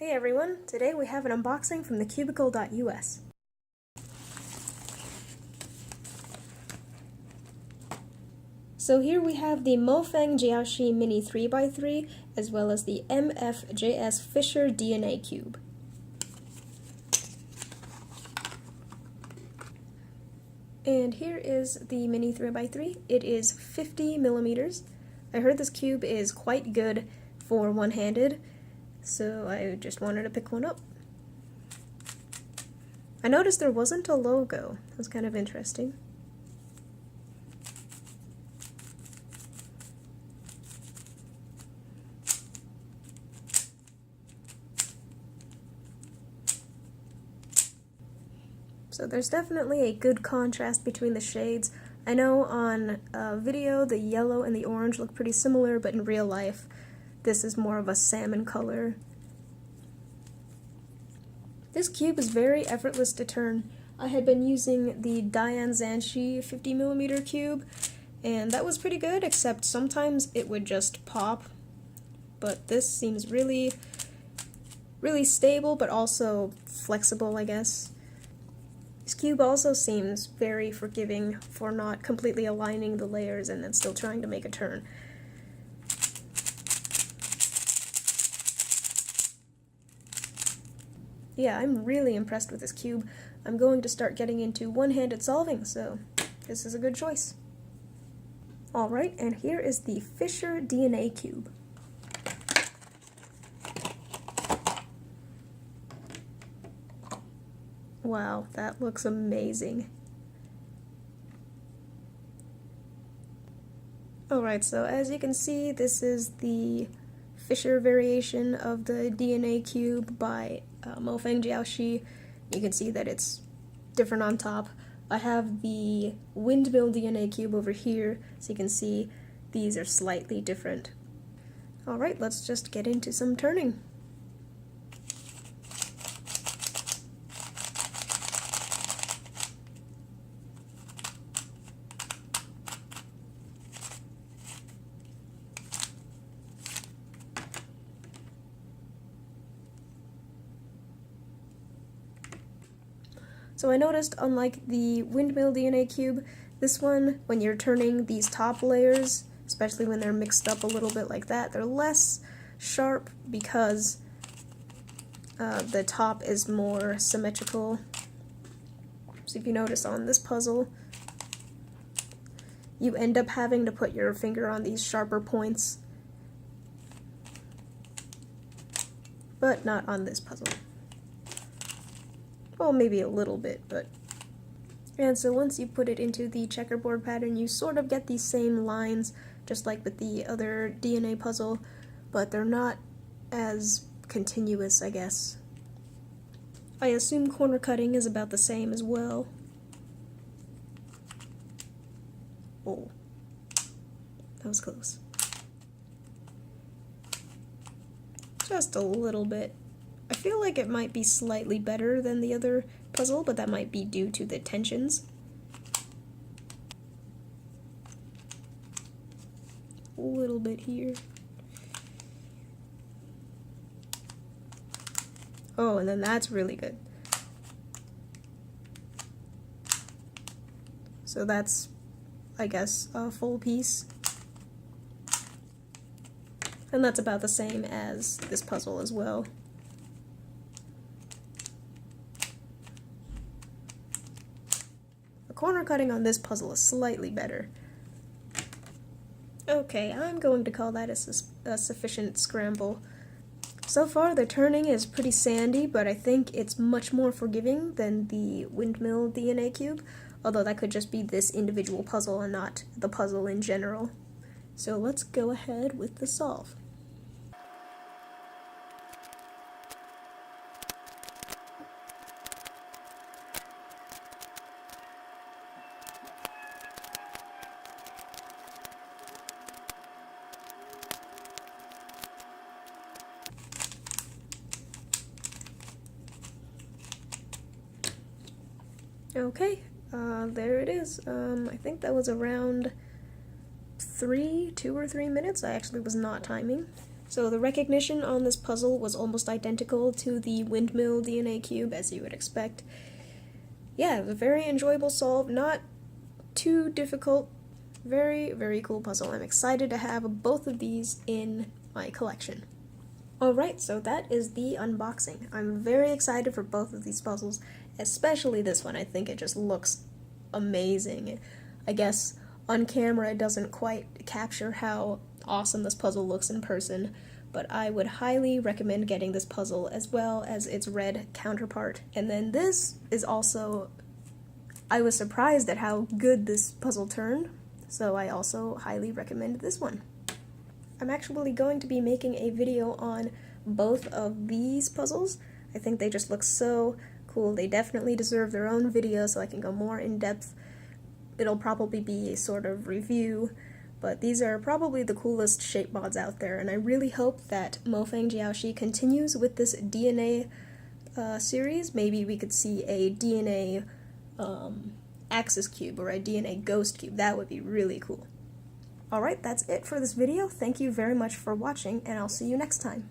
Hey everyone, today we have an unboxing from thecubicle.us. So here we have the MoFang JiaoShi Mini 3x3 as well as the MFJS Fisher DNA Cube. And here is the Mini 3x3. It is 50 millimeters. I heard this cube is quite good for one-handed, so I just wanted to pick one up. I noticed there wasn't a logo. That was kind of interesting. So there's definitely a good contrast between the shades. I know on video the yellow and the orange look pretty similar, but in real life this is more of a salmon color. This cube is very effortless to turn. I had been using the Zhanshi 50mm cube, and that was pretty good, except sometimes it would just pop. But this seems really stable, but also flexible, I guess. This cube also seems very forgiving for not completely aligning the layers and then still trying to make a turn. Yeah, I'm really impressed with this cube. I'm going to start getting into one-handed solving, so this is a good choice. Alright, and here is the Fisher DNA Cube. Wow, that looks amazing. Alright, so as you can see, this is the Fisher variation of the DNA Cube by MoFang JiaoShi. You can see that it's different on top. I have the windmill DNA Cube over here, so you can see these are slightly different. Alright, let's just get into some turning. So I noticed, unlike the windmill DNA cube, this one, when you're turning these top layers, especially when they're mixed up a little bit like that, they're less sharp because the top is more symmetrical. So if you notice on this puzzle, you end up having to put your finger on these sharper points, but not on this puzzle. Well, maybe a little bit, but... And so once you put it into the checkerboard pattern, you sort of get these same lines, just like with the other DNA puzzle, but they're not as continuous, I guess. I assume corner cutting is about the same as well. Oh, that was close. Just a little bit. I feel like it might be slightly better than the other puzzle, but that might be due to the tensions. A little bit here. Oh, and then that's really good. So that's, I guess, a full piece. And that's about the same as this puzzle as well. Corner cutting on this puzzle is slightly better. Okay, I'm going to call that a sufficient scramble. So far the turning is pretty sandy, but I think it's much more forgiving than the windmill DNA cube, although that could just be this individual puzzle and not the puzzle in general. So let's go ahead with the solve. Okay, there it is. I think that was around 2 or 3 minutes. I actually was not timing. So So the recognition on this puzzle was almost identical to the windmill DNA cube, as you would expect. Yeah, it was a very enjoyable solve, not too difficult. Very, very cool puzzle. I'm excited to have both of these in my collection. Alright, so that is the unboxing. I'm very excited for both of these puzzles, especially this one. I think it just looks amazing. I guess on camera it doesn't quite capture how awesome this puzzle looks in person, but I would highly recommend getting this puzzle as well as its red counterpart. And then this is also, I was surprised at how good this puzzle turned, so I also highly recommend this one. I'm actually going to be making a video on both of these puzzles. I think they just look so cool. They definitely deserve their own video so I can go more in depth. It'll probably be a sort of review, but these are probably the coolest shape mods out there, and I really hope that MoFang JiaoShi continues with this DNA series. Maybe we could see a DNA axis cube or a DNA ghost cube. That would be really cool. Alright, that's it for this video. Thank you very much for watching, and I'll see you next time.